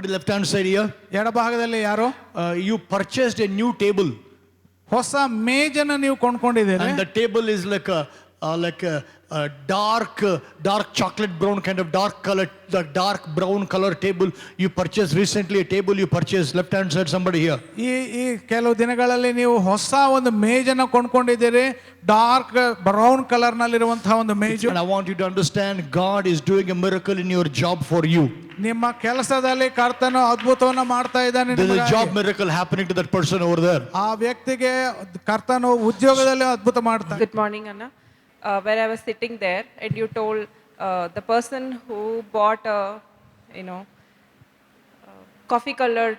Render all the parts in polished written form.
Somebody left hand side here. ಎಡಭಾಗದಲ್ಲಿ ಯಾರೋ You purchased a new table. ಹೊಸ ಮೇಜನ್ನು ನೀವು ಕೊಂಡ್ಕೊಂಡಿದ್ದೀರಿ. And the table is like a dark chocolate brown kind of dark color, the dark brown color table you purchased recently. A table you purchased. Left hand side, somebody here. ಈ ಕೆಲವು ದಿನಗಳಲ್ಲಿ ನೀವು ಹೊಸ ಒಂದು ಮೇಜನ್ನು ಕೊಂಡ್ಕೊಂಡಿದ್ದೀರಿ. Dark brown colour ನಲ್ಲಿರುವಂತಹ ಒಂದು ಮೇಜು. And I want you to understand, God is doing a miracle in your job for you. ನಿಮ್ಮ ಕೆಲಸದಲ್ಲಿ ಕರ್ತನು ಅದ್ಭುತವನ್ನ ಮಾಡ್ತಾ ಇದ್ದಾನೆ. There is a job miracle happening to that person over there. ಆ ವ್ಯಕ್ತಿಗೆ ಕರ್ತನು ಉದ್ಯೋಗದಲ್ಲಿ ಅದ್ಭುತ ಮಾಡ್ತಾನೆ. Good morning, Anna. Where I was sitting there, and you told the person who bought a, coffee-colored,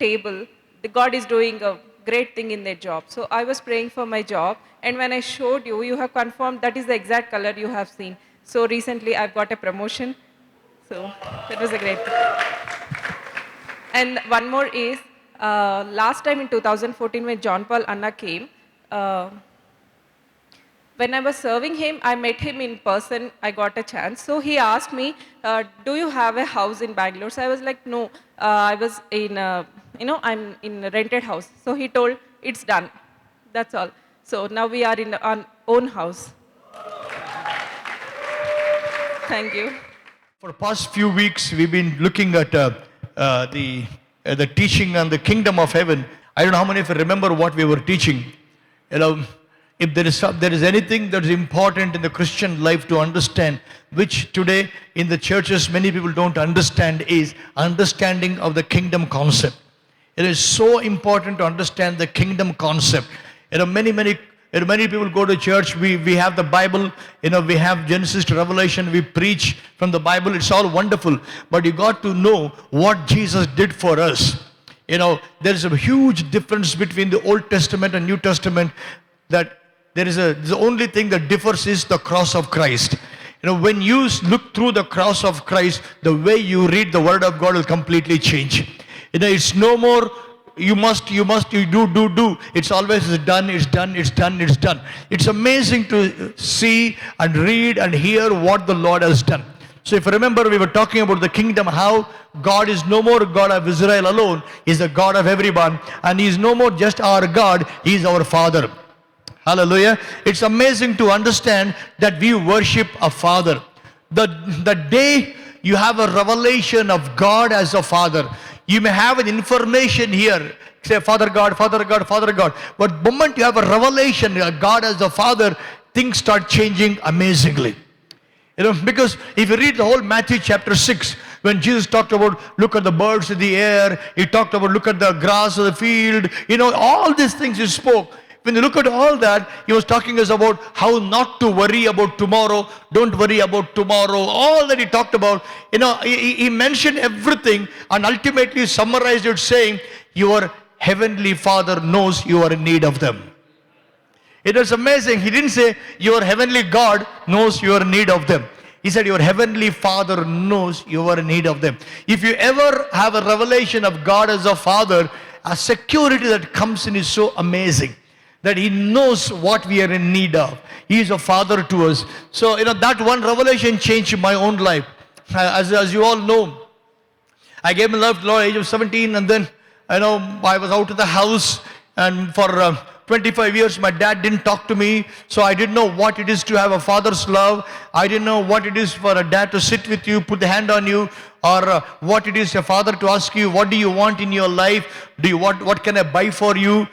table, the God is doing a great thing in their job. So I was praying for my job, and when I showed you, you have confirmed that is the exact color you have seen. So recently, I've got a promotion. So that was a great thing. And one more is, last time in 2014, when John Paul Anna came. When I was serving him, I met him in person. I got a chance. So he asked me, do you have a house in Bangalore? So I was like, no. I was in, I'm in a rented house. So he told, it's done. That's all. So now we are in our own house. Thank you. For the past few weeks, we've been looking at the teaching on the kingdom of heaven. I don't know how many of you remember what we were teaching. If there is anything that is important in the Christian life to understand, which today in the churches many people don't understand, is understanding of the kingdom concept. It is so important to understand the kingdom concept. Many people go to church, we have the Bible, we have Genesis to Revelation, we preach from the Bible, it's all wonderful. But you got to know what Jesus did for us. There is a huge difference between the Old Testament and New Testament, that the only thing that differs is the cross of Christ. When you look through the cross of Christ, the way you read the word of God will completely change. It's no more you do. It's always done. It's amazing to see and read and hear what the Lord has done. So if you remember, we were talking about the kingdom, how God is no more God of Israel alone. He is the God of everyone, and He is no more just our God, He is our Father. Hallelujah. It's amazing to understand that we worship a Father. The day you have a revelation of God as a Father, you may have an information here, say Father God, Father God, Father God. But the moment you have a revelation of God as a Father, things start changing amazingly. Because if you read the whole Matthew chapter 6, when Jesus talked about look at the birds in the air, He talked about look at the grass of the field, all these things He spoke. When you look at all that, He was talking us about how not to worry about tomorrow. Don't worry about tomorrow. All that He talked about, He mentioned everything and ultimately summarized it saying, your heavenly Father knows you are in need of them. It was amazing. He didn't say your heavenly God knows you are in need of them. He said your heavenly Father knows you are in need of them. If you ever have a revelation of God as a Father, a security that comes in is so amazing. That He knows what we are in need of. He is a Father to us. So, that one revelation changed my own life. As you all know, I gave my life to the Lord at the age of 17, and then, I was out of the house, and for 25 years my dad didn't talk to me, so I didn't know what it is to have a father's love. I didn't know what it is for a dad to sit with you, put the hand on you, or what it is a father to ask you, what do you want in your life? What can I buy for you?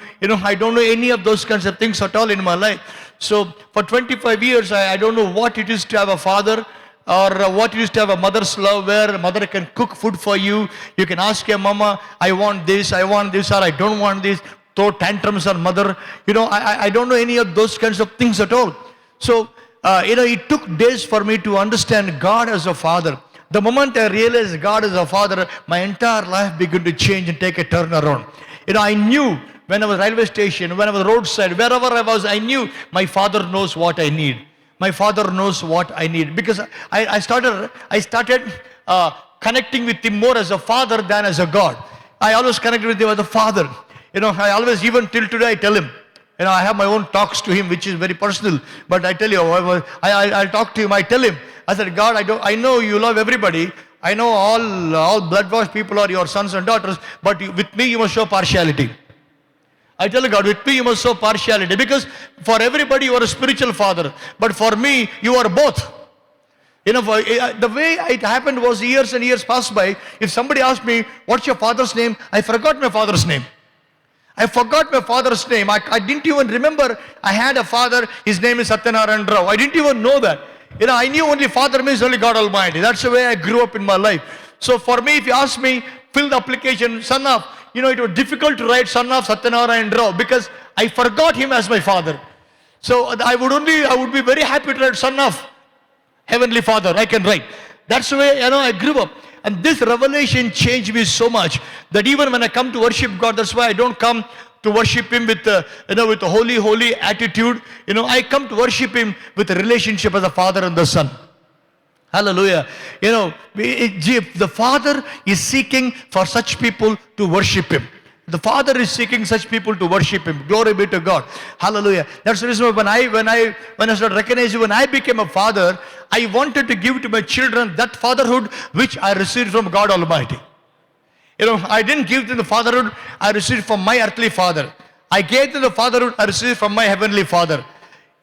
I don't know any of those kinds of things at all in my life. So for 25 years, I don't know what it is to have a father, or what it is to have a mother's love, where a mother can cook food for you. You can ask your mama, I want this, or I don't want this. Throw tantrums on mother. I don't know any of those kinds of things at all. So, it took days for me to understand God as a Father. The moment I realized God as a Father, my entire life began to change and take a turn around. I knew when I was railway station, when I was roadside, wherever I was, I knew my Father knows what I need. My Father knows what I need. Because I started connecting with Him more as a Father than as a God. I always connected with Him as a Father. I always, even till today, I tell Him. I have my own talks to Him, which is very personal. But I tell you, I'll talk to Him. I tell Him, I said, God, I know you love everybody. I know all blood-washed people are your sons and daughters, but with me you must show partiality. I tell God, with me you must show partiality, because for everybody you are a spiritual father, but for me you are both. You know, the way it happened was years and years passed by. If somebody asked me, what's your father's name? I forgot my father's name. I forgot my father's name. I didn't even remember I had a father. His name is Satyanarayan Rao. I didn't even know that. You know, I knew only father means only God Almighty. That's the way I grew up in my life. So for me, if you ask me, fill the application, son of, you know, it was difficult to write son of Satyanarayan Rao because I forgot him as my father. So I would be very happy to write son of Heavenly Father. I can write. That's the way, you know, I grew up. And this revelation changed me so much that even when I come to worship God, that's why I don't come to worship Him with, with a holy attitude. You know, I come to worship Him with a relationship as a father and the son. Hallelujah. You know, the Father is seeking for such people to worship Him. The Father is seeking such people to worship Him. Glory be to God. Hallelujah. That's the reason why when I started recognizing, when I became a father, I wanted to give to my children that fatherhood which I received from God Almighty. You know, I didn't give them the fatherhood I received from my earthly father. I gave them the fatherhood I received from my heavenly Father.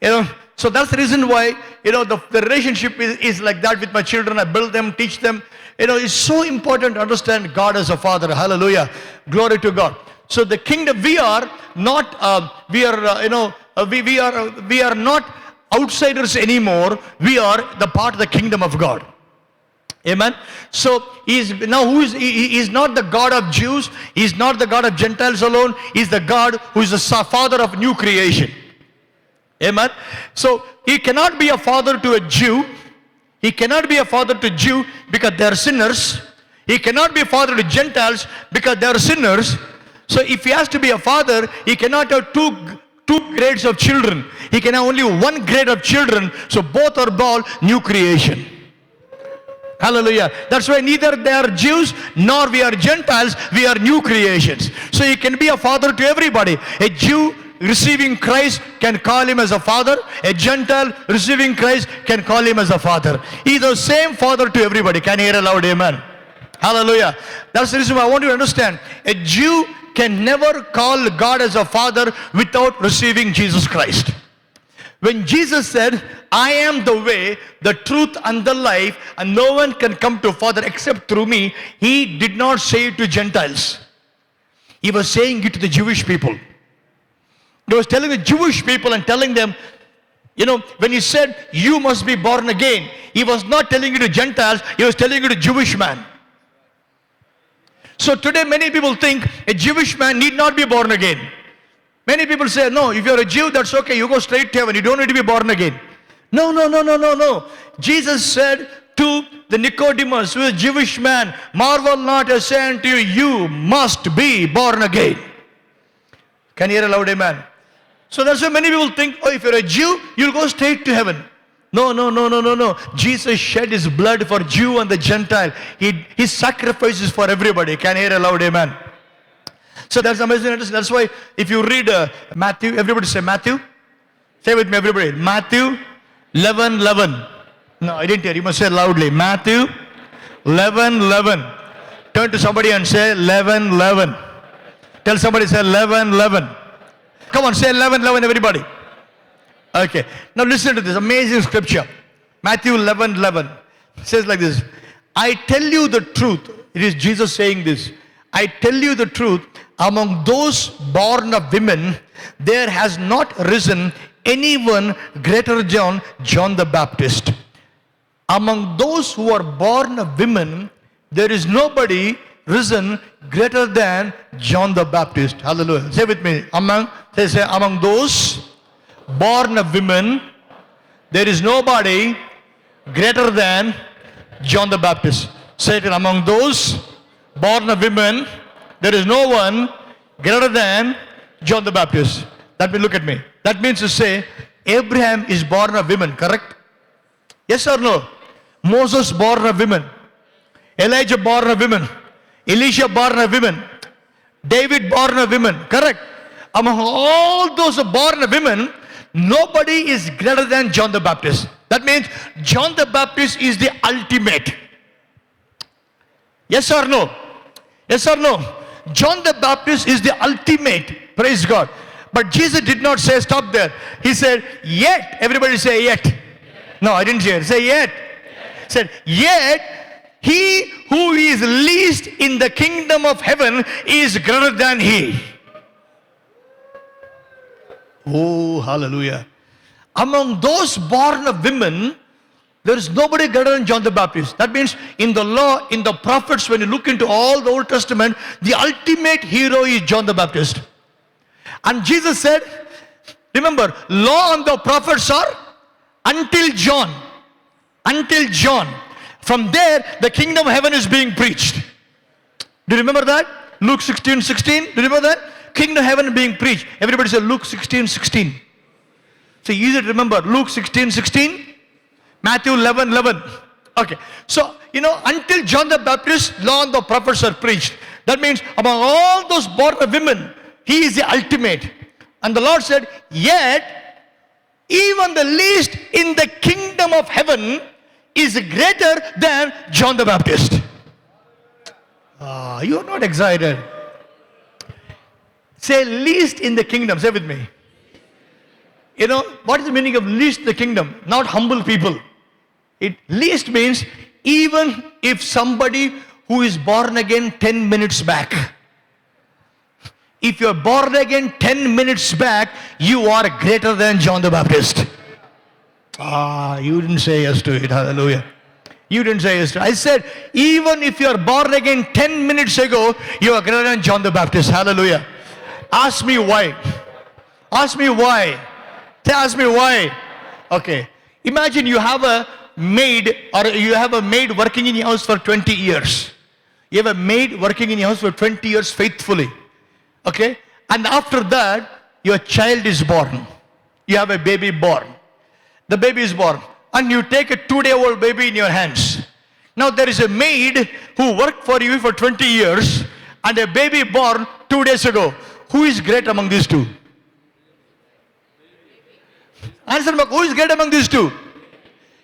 You know, so that's the reason why, you know, the relationship is like that with my children. I build them, teach them. You know, it's so important to understand God as a Father. Hallelujah. Glory to God. So the kingdom, we are not outsiders anymore. We are the part of the kingdom of God. Amen. So he is not the God of Jews. He is not the God of Gentiles alone. He is the God who is the Father of new creation. Amen. So he cannot be a father to a Jew. He cannot be a father to Jew because they are sinners. He cannot be a father to Gentiles because they are sinners. So if he has to be a father, he cannot have two grades of children. He can have only one grade of children. So both are all new creation. Hallelujah. That's why neither they are Jews nor we are Gentiles. We are new creations. So he can be a father to everybody. A Jew receiving Christ can call him as a father. A Gentile receiving Christ can call him as a father. He is the same father to everybody. Can you hear a loud amen? Hallelujah. That's the reason why I want you to understand. A Jew can never call God as a father without receiving Jesus Christ. When Jesus said, I am the way, the truth and the life, and no one can come to Father except through me, he did not say it to Gentiles. He was saying it to the Jewish people. He was telling the Jewish people and telling them, you know, when he said, you must be born again, he was not telling it to Gentiles, he was telling it to Jewish man. So today many people think a Jewish man need not be born again. Many people say, no, if you're a Jew, that's okay, you go straight to heaven, you don't need to be born again. No. Jesus said to the Nicodemus, who is a Jewish man, marvel not, I say unto you, you must be born again. Can you hear a loud amen? So that's why many people think, oh, if you're a Jew, you'll go straight to heaven. No. Jesus shed his blood for Jew and the Gentile. His sacrifices for everybody. Can you hear a loud amen? So that's amazing. That's why if you read Matthew, everybody say Matthew. Say with me, everybody. Matthew 11:11. No, I didn't hear. You must say loudly. Matthew 11:11. Turn to somebody and say 11:11. Tell somebody, say 11:11. Come on, say 11:11, everybody. Okay. Now listen to this amazing scripture. Matthew 11:11 says like this. I tell you the truth. It is Jesus saying this. I tell you the truth. Among those born of women, there has not risen anyone greater than John the Baptist. Among those who are born of women, there is nobody risen greater than John the Baptist. Hallelujah. Say with me. Say among those born of women, there is nobody greater than John the Baptist. Say it. Among those born of women, there is no one greater than John the Baptist. That means, look at me. That means to say, Abraham is born of women, correct? Yes or no? Moses born of women. Elijah born of women. Elisha born of women. David born of women, correct? Among all those born of women, nobody is greater than John the Baptist. That means John the Baptist is the ultimate. Yes or no? Yes or no? John the Baptist is the ultimate. Praise God. But Jesus did not say stop there. He said, yet. Everybody say yet. No, I didn't say it. Say yet. Said, yet he who is least in the kingdom of heaven is greater than he. Oh, hallelujah. Among those born of women, there is nobody greater than John the Baptist. That means in the law, in the prophets, when you look into all the Old Testament, the ultimate hero is John the Baptist. And Jesus said, remember, law and the prophets are until John. Until John. From there, the kingdom of heaven is being preached. Do you remember that? Luke 16:16. Do you remember that? Kingdom of heaven being preached. Everybody say Luke 16:16. So easy to remember. Luke 16:16. Matthew 11:11. Okay. So, until John the Baptist, law and the prophets are preached. That means among all those born of women, he is the ultimate. And the Lord said, yet, even the least in the kingdom of heaven is greater than John the Baptist. You are not excited. Say least in the kingdom. Say with me. What is the meaning of least in the kingdom? Not humble people. Least means even if somebody who is born again 10 minutes back. If you are born again 10 minutes back, you are greater than John the Baptist. You didn't say yes to it. Hallelujah. You didn't say yes to it. I said, even if you are born again 10 minutes ago, you are greater than John the Baptist. Hallelujah. Ask me why. Ask me why. Ask me why. Okay. Imagine you have a maid, or you have a maid working in your house for 20 years. You have a maid working in your house for 20 years faithfully. Okay. And after that, your child is born. You have a baby born. The baby is born. And you take a 2-day-old baby in your hands. Now there is a maid who worked for you for 20 years and a baby born 2 days ago. Who is great among these two? Answer me, who is great among these two?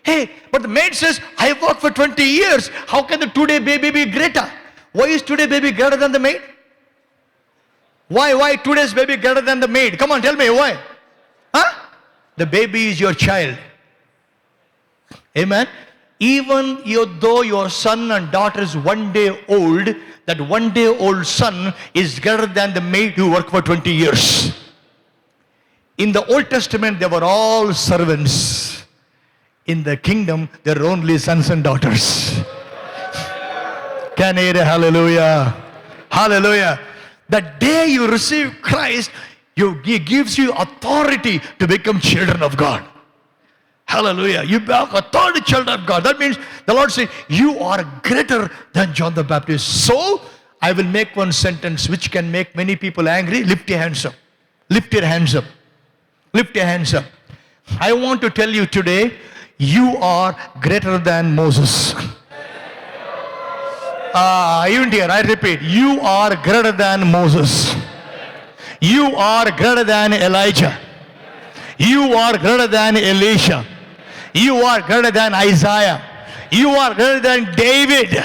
Hey, but the maid says, I worked for 20 years. How can the 2-day baby be greater? Why is 2-day baby greater than the maid? Why 2 days baby greater than the maid? Come on, tell me why. Huh? The baby is your child. Amen. Even though your son and daughter is 1 day old, that 1 day old son is greater than the maid who worked for 20 years. In the Old Testament, they were all servants. In the kingdom, they are only sons and daughters. Can I hear a hallelujah? Hallelujah. The day you receive Christ, He gives you authority to become children of God. Hallelujah. You have authority, children of God. That means the Lord says, you are greater than John the Baptist. So, I will make one sentence which can make many people angry. Lift your hands up. Lift your hands up. Lift your hands up. I want to tell you today, you are greater than Moses. Even here, I repeat, you are greater than Moses. You are greater than Elijah. You are greater than Elisha. You are greater than Isaiah. You are greater than David.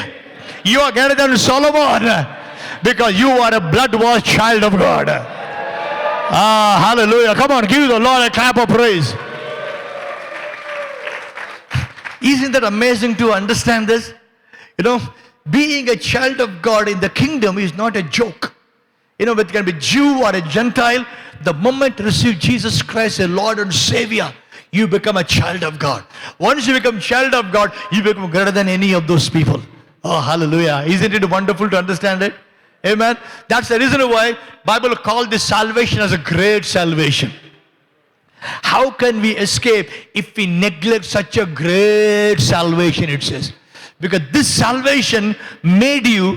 You are greater than Solomon. Because you are a blood-washed child of God. Hallelujah. Come on, give the Lord a clap of praise. Isn't that amazing to understand this? Being a child of God in the kingdom is not a joke. Whether it can be Jew or a Gentile, the moment you receive Jesus Christ as Lord and Savior, you become a child of God. Once you become child of God, you become greater than any of those people. Oh, hallelujah. Isn't it wonderful to understand it? Amen. That's the reason why Bible called this salvation as a great salvation. How can we escape if we neglect such a great salvation, it says? Because this salvation made you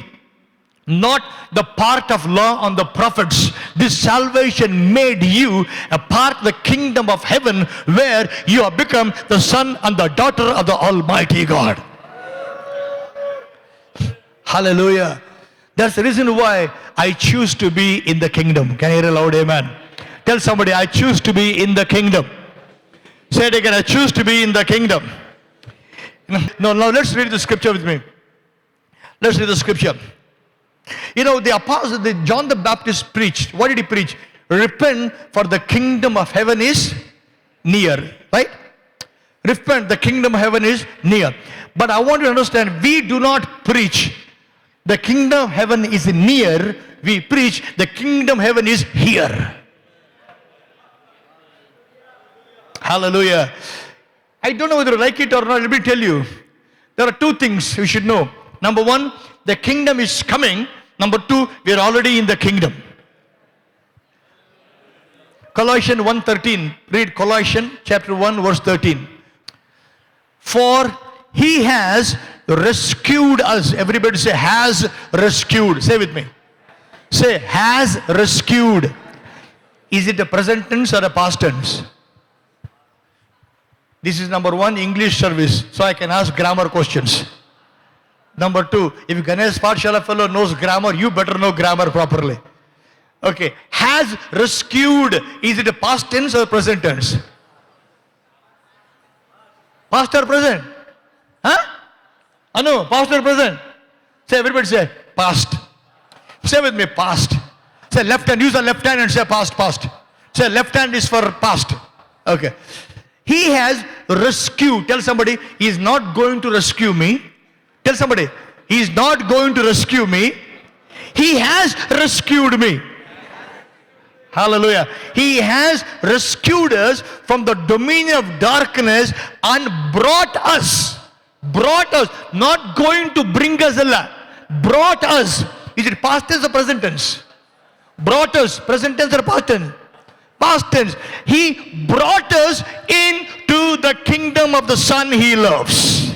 not the part of law and the prophets. This salvation made you a part of the kingdom of heaven, where you have become the son and the daughter of the Almighty God. Hallelujah. That's the reason why I choose to be in the kingdom. Can you hear a loud amen? Tell somebody, I choose to be in the kingdom. Say it again, I choose to be in the kingdom. Now let's read the scripture with me. Let's read the scripture. You know, the apostle, John the Baptist preached. What did he preach? Repent, for the kingdom of heaven is near. Right? Repent, the kingdom of heaven is near. But I want you to understand, we do not preach the kingdom of heaven is near. We preach the kingdom of heaven is here. Hallelujah. I don't know whether you like it or not. Let me tell you. There are two things you should know. Number one, the kingdom is coming. Number two, we are already in the kingdom. Colossians 1:13. Read Colossians chapter 1 verse 13. For he has rescued us. Everybody say has rescued. Say with me. Say has rescued. Is it a present tense or a past tense? This is number one, English service. So I can ask grammar questions. Number two, if Ganesh Pathshala fellow knows grammar, you better know grammar properly. Okay. Has rescued. Is it a past tense or present tense? Past or present? Huh? Anu, past or present? Say, everybody say, past. Say with me, past. Say left hand, use the left hand and say past, past. Say left hand is for past. Okay. He has rescued. Tell somebody, he is not going to rescue me. Tell somebody, he is not going to rescue me. He has rescued me. Hallelujah. He has rescued us from the dominion of darkness and brought us, not going to bring us Allah, brought us. Is it past tense or present tense? Brought us, present tense or past tense? Past tense. He brought us into the kingdom of the Son he loves.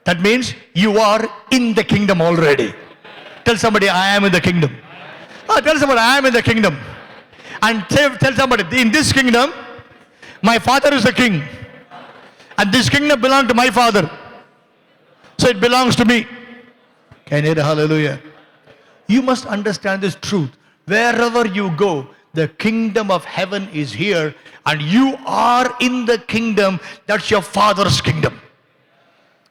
That means you are in the kingdom already. Tell somebody, I am in the kingdom. Tell somebody, I am in the kingdom. And tell somebody, in this kingdom, my father is the king. And this kingdom belongs to my father. So it belongs to me. Can you hear hallelujah? You must understand this truth. Wherever you go, the kingdom of heaven is here. And you are in the kingdom. That's your father's kingdom.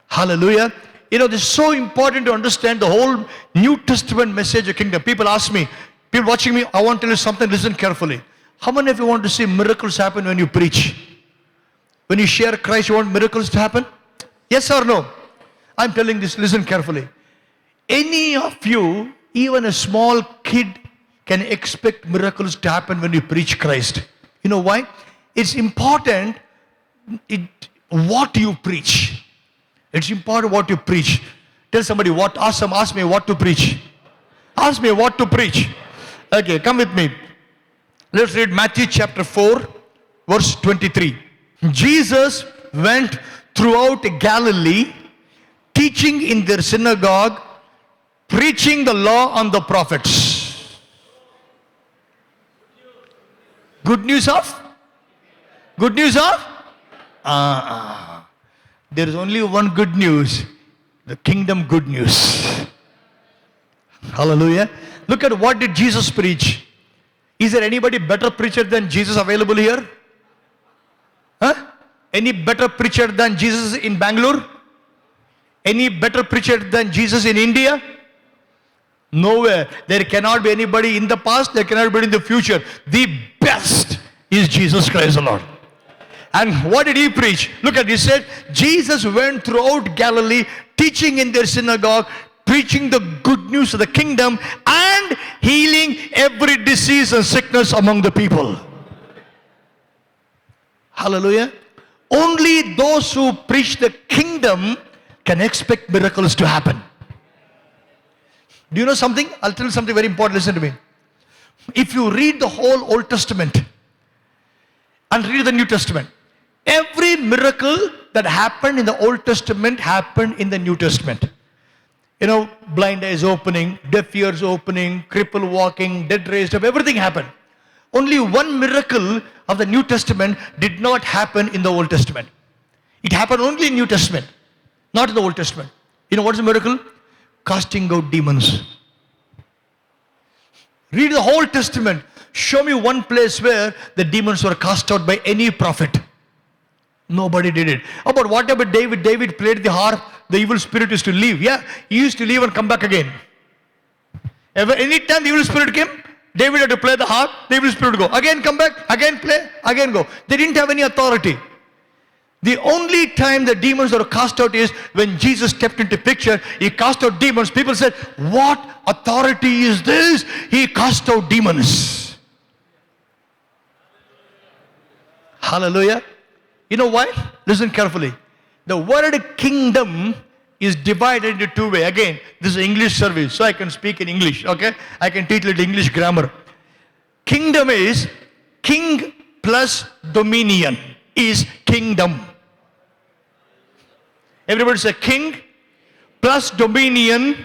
Hallelujah. You know, this is so important to understand the whole New Testament message of kingdom. People ask me, people watching me, I want to tell you something, listen carefully. How many of you want to see miracles happen when you preach? When you share Christ, you want miracles to happen? Yes or no? I'm telling this, listen carefully. Any of you, even a small kid, can expect miracles to happen when you preach Christ. You know why? It's important what you preach. It's important what you preach. Tell somebody what, ask me what to preach. Ask me what to preach. Okay, come with me. Let's read Matthew chapter 4, verse 23. Jesus went throughout Galilee, teaching in their synagogue, preaching the law and the prophets. Good news of? Good news of? There is only one good news. The kingdom good news. Hallelujah. Look at what did Jesus preach. Is there anybody better preacher than Jesus available here? Huh? Any better preacher than Jesus in Bangalore? Any better preacher than Jesus in India? Nowhere. There cannot be anybody in the past, there cannot be in the future. The best is Jesus Christ the Lord. And what did he preach? Look at it. He said, Jesus went throughout Galilee, teaching in their synagogue, preaching the good news of the kingdom, and healing every disease and sickness among the people. Hallelujah. Only those who preach the kingdom can expect miracles to happen. Do you know something? I'll tell you something very important. Listen to me. If you read the whole Old Testament and read the New Testament, every miracle that happened in the Old Testament happened in the New Testament. You know, blind eyes opening, deaf ears opening, cripple walking, dead raised up, everything happened. Only one miracle of the New Testament did not happen in the Old Testament. It happened only in New Testament, not in the Old Testament. You know what's the miracle? Casting out demons. Read the whole Testament. Show me one place where the demons were cast out by any prophet. Nobody did it. Oh, but what about David? David played the harp. the evil spirit used to leave. Yeah, he used to leave and come back again. Anytime the evil spirit came, David had to play the harp, the evil spirit would go. Again come back, again play, again go. They didn't have any authority. The only time the demons were cast out is when Jesus stepped into picture. He cast out demons. People said, what authority is this? He cast out demons. Hallelujah. You know why? Listen carefully. The word kingdom is divided into two ways. Again, this is English service, so I can speak in English, okay? I can teach little English grammar. Kingdom is king plus dominion is kingdom. Everybody say king plus dominion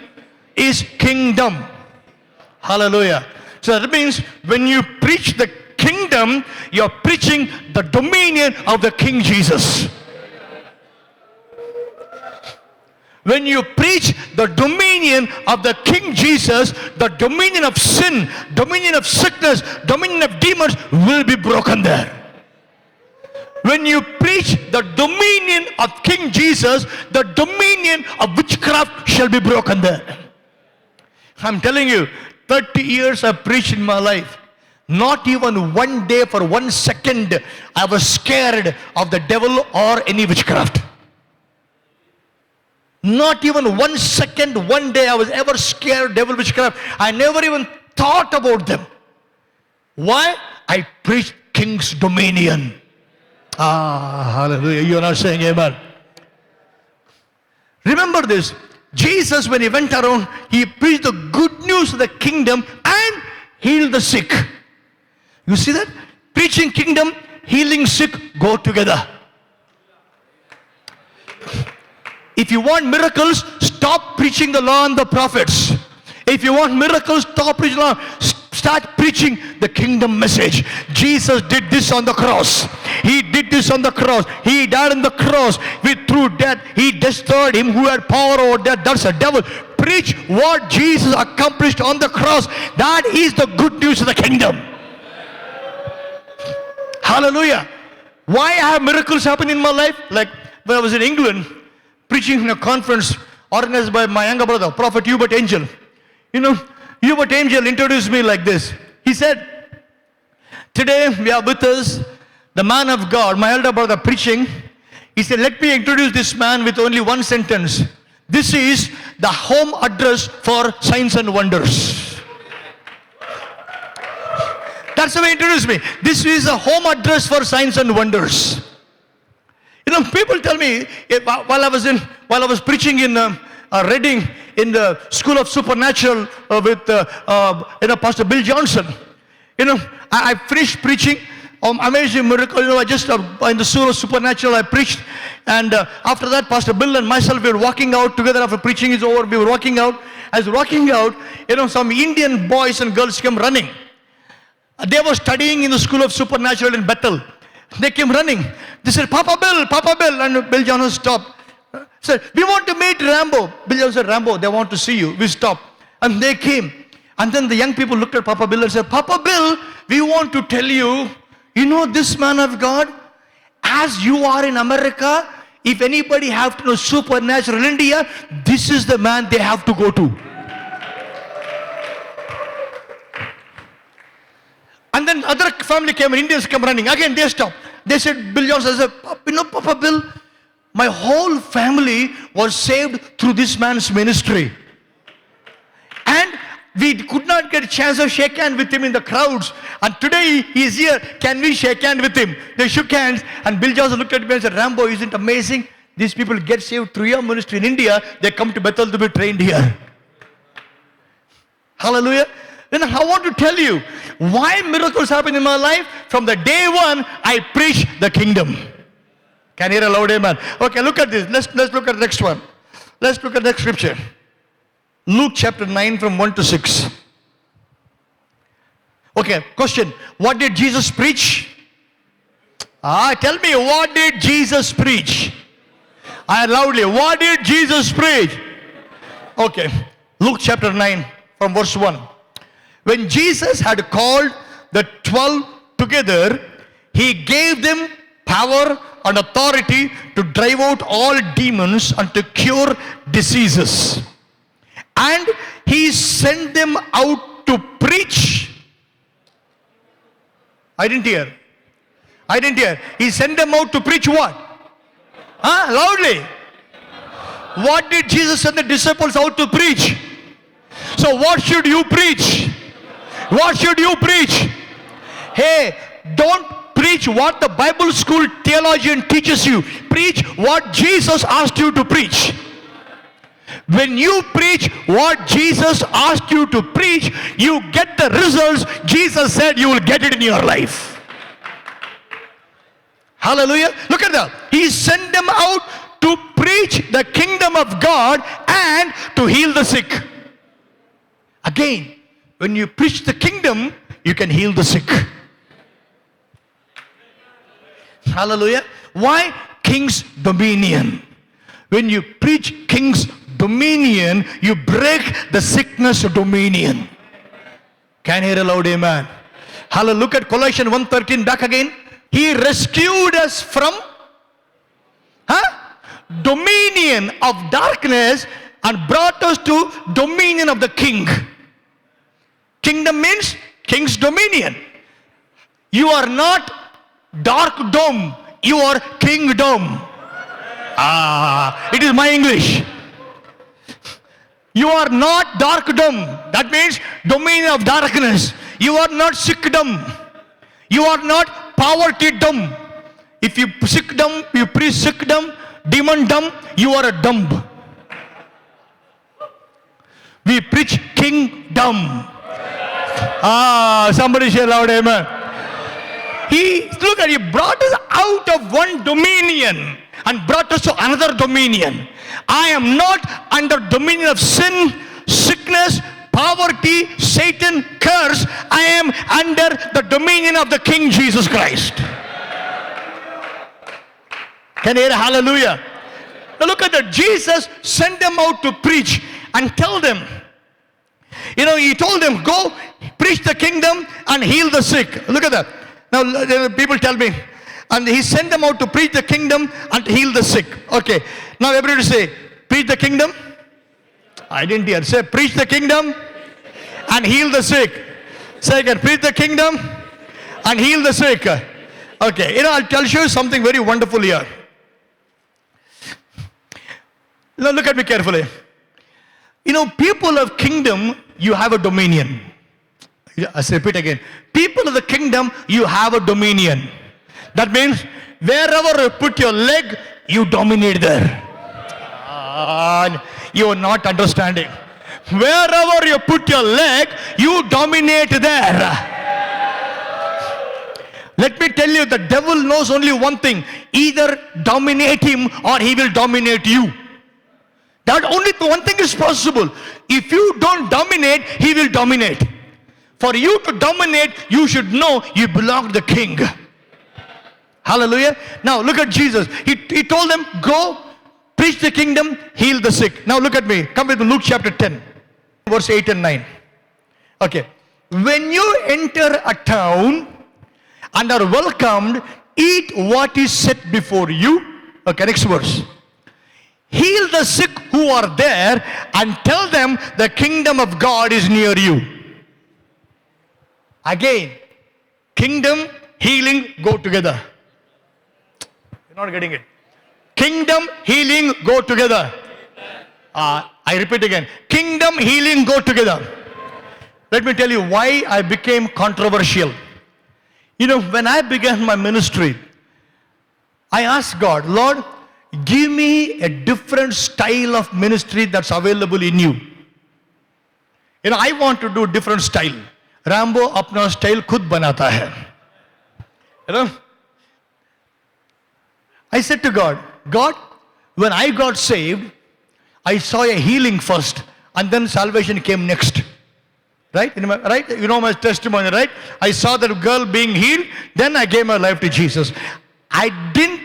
is kingdom. Hallelujah. So that means when you preach the kingdom, you're preaching the dominion of the King Jesus. When you preach the dominion of the King Jesus, the dominion of sin, dominion of sickness, dominion of demons will be broken there. When you preach the dominion of King Jesus, the dominion of witchcraft shall be broken there. I'm telling you, 30 years I've preached in my life. Not even one day for 1 second I was scared of the devil or any witchcraft. Not even 1 second, one day I was ever scared of devil, witchcraft. I never even thought about them. Why? I preached King's dominion. Hallelujah. You're not saying amen. Remember this. Jesus, when he went around, he preached the good news of the kingdom and healed the sick. You see that? Preaching kingdom, healing sick go together. If you want miracles, stop preaching the law and the prophets. If you want miracles, stop preaching the law. Start preaching the kingdom message. Jesus did this on the cross. He did this on the cross. He died on the cross. Through death, he destroyed him who had power over death. That's the devil. Preach what Jesus accomplished on the cross. That is the good news of the kingdom. Hallelujah. Why have miracles happen in my life? Like when I was in England, preaching in a conference organized by my younger brother, Prophet Hubert Angel. You know, Hubert Angel introduced me like this. He said, today we are with us the man of God, my elder brother preaching. He said, let me introduce this man with only one sentence. This is the home address for signs and wonders. That's the way he introduced me. This is a home address for signs and wonders. You know, people tell me, while I was preaching in Reading, in the School of Supernatural with Pastor Bill Johnson. You know, I finished preaching amazing miracle. You know, I just in the School of Supernatural I preached, and after that, Pastor Bill and myself we were walking out together. After preaching is over, we were walking out. As walking out, you know, some Indian boys and girls came running. They were studying in the School of Supernatural in Bethel. They came running. They said, Papa Bill, and Bill Johnson stopped. Said, we want to meet Rambo. Bill Johnson said, Rambo, they want to see you. We stopped. And they came. And then the young people looked at Papa Bill and said, Papa Bill, we want to tell you, you know this man of God, as you are in America, if anybody have to know supernatural in India, this is the man they have to go to. And then other family came, Indians came running. Again, they stopped. They said, Bill Johnson said, you know, Papa Bill, my whole family was saved through this man's ministry. And we could not get a chance to shake hands with him in the crowds. And today he is here. Can we shake hands with him? They shook hands. And Bill Johnson looked at me and said, Rambo, isn't it amazing? These people get saved through your ministry in India. They come to Bethel to be trained here. Hallelujah. Then I want to tell you why miracles happen in my life. From the day one, I preach the kingdom. Can you hear a loud amen? Okay, look at this. Let's look at the next one. Let's look at the next scripture. Luke chapter 9 from 1 to 6. Okay, question. What did Jesus preach? Tell me, what did Jesus preach? Loudly, what did Jesus preach? Okay, Luke chapter 9 from verse 1. When Jesus had called the 12 together, he gave them power and authority to drive out all demons and to cure diseases. And he sent them out to preach. I didn't hear. He sent them out to preach what? Loudly. What did Jesus send the disciples out to preach? So what should you preach? What should you preach? Hey, don't preach what the Bible school theologian teaches you. Preach what Jesus asked you to preach. When you preach what Jesus asked you to preach, you get the results Jesus said you will get it in your life. Hallelujah. Look at that. He sent them out to preach the kingdom of God and to heal the sick. Again, when you preach the kingdom, you can heal the sick. Hallelujah. Why? King's dominion. When you preach king's dominion, you break the sickness of dominion. Can you hear a loud amen? Hallelujah. Look at Colossians 1:13 back again. He rescued us from dominion of darkness and brought us to dominion of the king. Kingdom means king's dominion. You are not dark dome, you are kingdom. It is my English. You are not darkdom. That means dominion of darkness. You are not sickdom. You are not poverty-dom. If you sickdom, you preach sickdom, demon-dom, you are a dumb. We preach kingdom. Somebody say loud amen. He brought us out of one dominion and brought us to another dominion. I am not under dominion of sin, sickness, poverty, Satan, curse. I am under the dominion of the King Jesus Christ. Can you hear hallelujah? Now look at that. Jesus sent them out to preach and tell them. He told them, go preach the kingdom and heal the sick. Look at that. Now people tell me, and he sent them out to preach the kingdom and heal the sick. Okay. Now everybody say, preach the kingdom. I didn't hear. Say, preach the kingdom and heal the sick. Say again, preach the kingdom and heal the sick. Okay. I'll tell you something very wonderful here. Now look at me carefully. People of kingdom, you have a dominion. I say repeat again. People of the kingdom, you have a dominion. That means wherever you put your leg, you dominate there. You are not understanding. Wherever you put your leg, you dominate there. Let me tell you, the devil knows only one thing. Either dominate him or he will dominate you. That only one thing is possible. If you don't dominate, he will dominate. For you to dominate, you should know you belong to the king. Hallelujah. Now look at Jesus. He told them, go, preach the kingdom, heal the sick. Now look at me. Come with me, Luke chapter 10, verse 8 and 9. Okay. When you enter a town and are welcomed, eat what is set before you. Okay, next verse. Heal the sick who are there and tell them the kingdom of God is near you. Again, kingdom, healing go together. You're not getting it. Kingdom, healing go together. I repeat again. Kingdom, healing go together. Let me tell you why I became controversial. When I began my ministry, I asked God, Lord, give me a different style of ministry that's available in you. I want to do different style. Rambo अपना style खुद बनाता है. I said to God, when I got saved, I saw a healing first and then salvation came next. Right? Right? You know my testimony, right? I saw that girl being healed, then I gave my life to Jesus. I didn't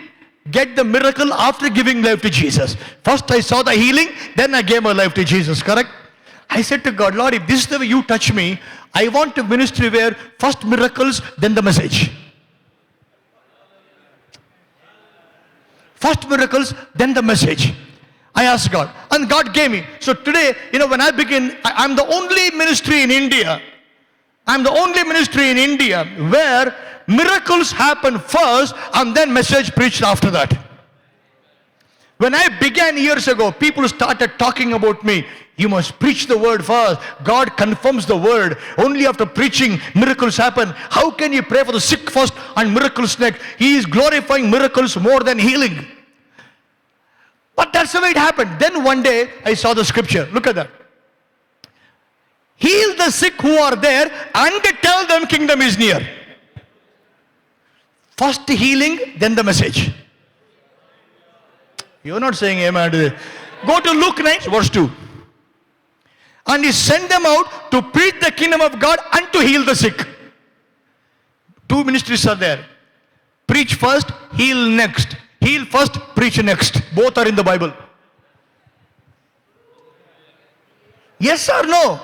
get the miracle after giving life to Jesus. First I saw the healing, then I gave my life to Jesus, correct? I said to God, Lord, if this is the way you touch me, I want a ministry where first miracles, then the message. First miracles, then the message. I asked God, and God gave me. So today, when I begin, I'm the only ministry in India. I'm the only ministry in India where miracles happen first and then message preached after that. When I began years ago, people started talking about me. You must preach the word first. God confirms the word. Only after preaching, miracles happen. How can you pray for the sick first and miracles next? He is glorifying miracles more than healing. But that's the way it happened. Then one day, I saw the scripture. Look at that. Heal the sick who are there and tell them kingdom is near. First healing, then the message. You're not saying amen today. Go to Luke 9, verse 2. And he sent them out to preach the kingdom of God and to heal the sick. Two ministries are there. Preach first, heal next. Heal first, preach next. Both are in the Bible. Yes or no?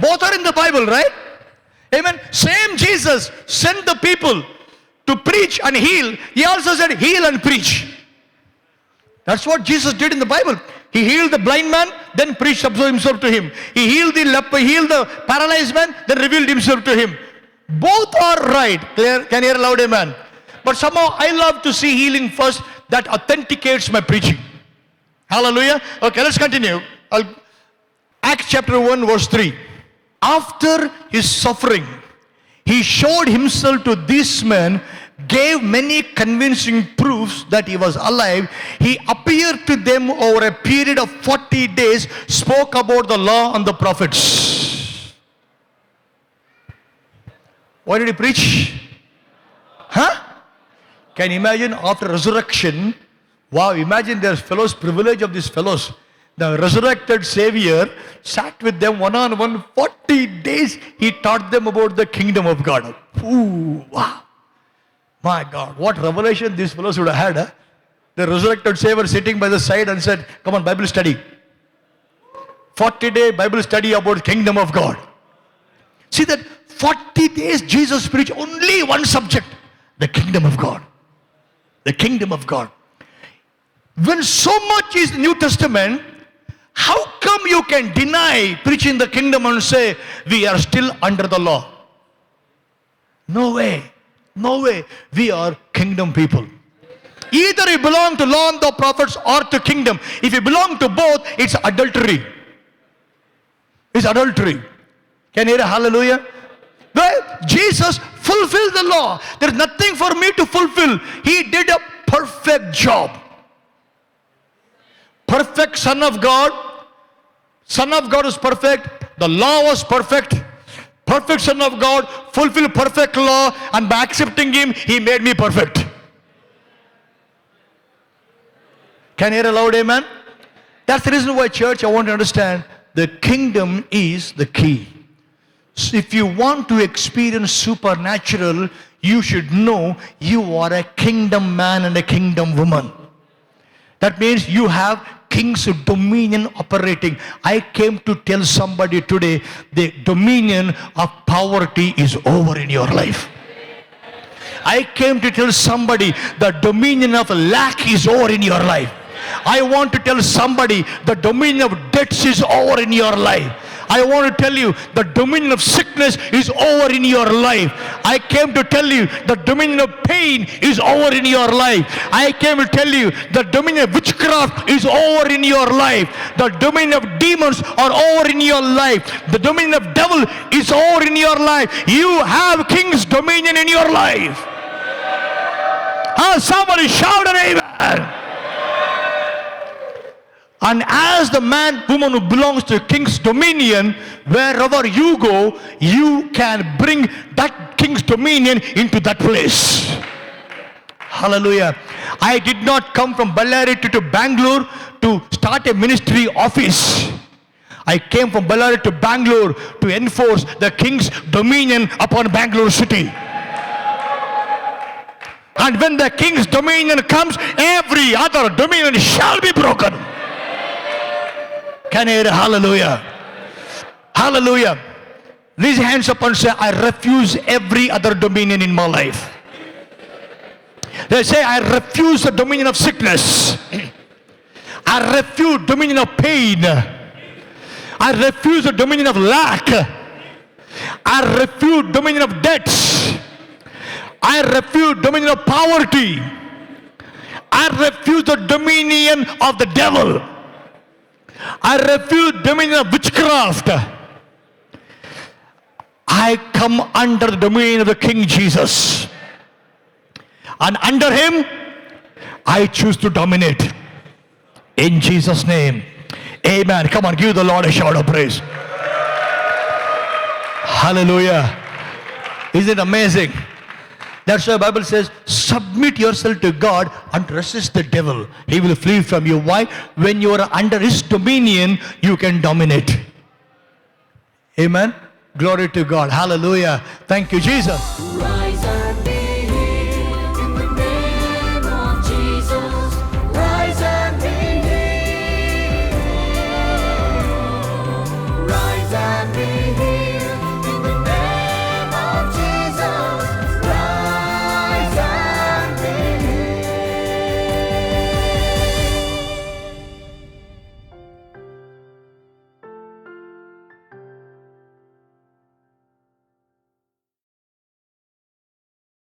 Both are in the Bible, right? Amen. Same Jesus sent the people to preach and heal. He also said heal and preach. That's what Jesus did in the Bible. He healed the blind man, then preached himself to him. He healed the leper, healed the paralyzed man, then revealed himself to him. Both are right. Clear? Can you hear loud amen? But somehow I love to see healing first. That authenticates my preaching. Hallelujah. Okay, let's continue. Acts chapter 1 verse 3. After his suffering, he showed himself to these men, gave many convincing proofs that he was alive. He appeared to them over a period of 40 days, spoke about the law and the prophets. Why did he preach? Huh? Can you imagine after resurrection? Wow, imagine their fellows, privilege of these fellows. The resurrected Savior sat with them one-on-one 40 days. He taught them about the kingdom of God. Ooh, wow. My God, what revelation these fellows would have had. Huh? The resurrected Savior sitting by the side and said, come on, Bible study. 40-day Bible study about kingdom of God. See that 40 days Jesus preached only one subject, the kingdom of God. The kingdom of God. When so much is the New Testament, how come you can deny preaching the kingdom and say we are still under the law? No way. No way. We are kingdom people. Either you belong to law and the prophets or to kingdom. If you belong to both, it's adultery. It's adultery. Can you hear a hallelujah? Well, Jesus fulfilled the law. There's nothing for me to fulfill. He did a perfect job. Perfect Son of God. Son of God is perfect. The law was perfect. Perfect Son of God fulfilled perfect law, and by accepting Him, He made me perfect. Can you hear a loud amen? That's the reason why, church, I want to understand the kingdom is the key. So if you want to experience supernatural, you should know you are a kingdom man and a kingdom woman. That means you have king's dominion operating. I came to tell somebody today, the dominion of poverty is over in your life. I came to tell somebody the dominion of lack is over in your life. I want to tell somebody the dominion of debts is over in your life. I want to tell you the dominion of sickness is over in your life. I came to tell you the dominion of pain is over in your life. I came to tell you the dominion of witchcraft is over in your life. The dominion of demons are over in your life. The dominion of devil is over in your life. You have king's dominion in your life. Somebody shout an amen. And as the man, woman who belongs to king's dominion, wherever you go, you can bring that king's dominion into that place. Hallelujah. I did not come from Ballari to Bangalore to start a ministry office. I came from Ballari to Bangalore to enforce the king's dominion upon Bangalore city. And when the king's dominion comes, every other dominion shall be broken. Can you hear hallelujah? Hallelujah. Raise your hands up and say, I refuse every other dominion in my life. They say, I refuse the dominion of sickness. I refuse dominion of pain. I refuse the dominion of lack. I refuse dominion of debts. I refuse dominion of poverty. I refuse the dominion of the devil. I refuse dominion of witchcraft. I come under the domain of the King Jesus. And under him, I choose to dominate. In Jesus' name. Amen. Come on, give the Lord a shout of praise. Hallelujah. Isn't it amazing? That's why the Bible says, submit yourself to God and resist the devil. He will flee from you. Why? When you are under his dominion, you can dominate. Amen. Glory to God. Hallelujah. Thank you, Jesus. Rise